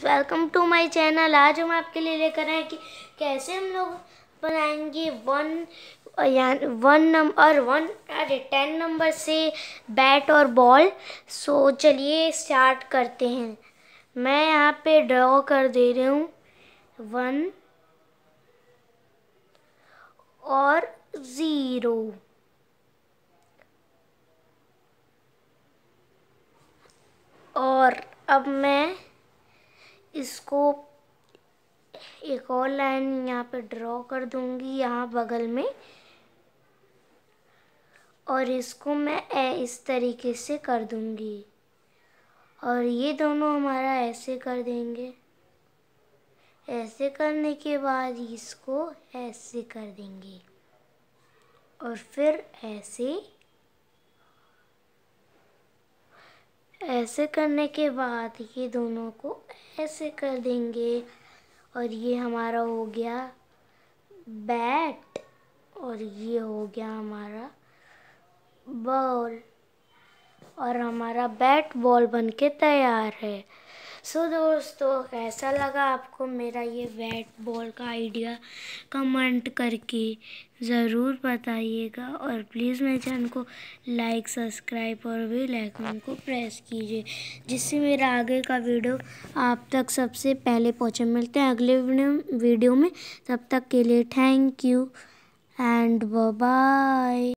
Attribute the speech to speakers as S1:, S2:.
S1: Welcome to my channel. आज हम आपके लिए लेकर आए कि कैसे हम लोग बनाएंगे 10 नंबर से बैट और बॉल। सो चलिए स्टार्ट करते हैं। मैं यहाँ पे ड्रॉ कर दे रही हूँ 1 और 0। और अब मैं इसको एक और लाइन यहाँ पे ड्रॉ कर दूंगी यहाँ बगल में, और इसको मैं इस तरीके से कर दूंगी और ये दोनों हमारा ऐसे कर देंगे। ऐसे करने के बाद इसको ऐसे कर देंगे और फिर ऐसे करने के बाद ये दोनों को ऐसे कर देंगे और ये हमारा हो गया बैट और ये हो गया हमारा बॉल, और हमारा बैट बॉल बनके तैयार है। सो दोस्तों, कैसा लगा आपको मेरा ये बैट बॉल का आइडिया? कमेंट करके ज़रूर बताइएगा और प्लीज़ मेरे चैनल को लाइक, सब्सक्राइब और बेल आइकन को प्रेस कीजिए, जिससे मेरा आगे का वीडियो आप तक सबसे पहले पहुँचे। मिलते हैं अगले वीडियो में। तब तक के लिए thank you and bye bye.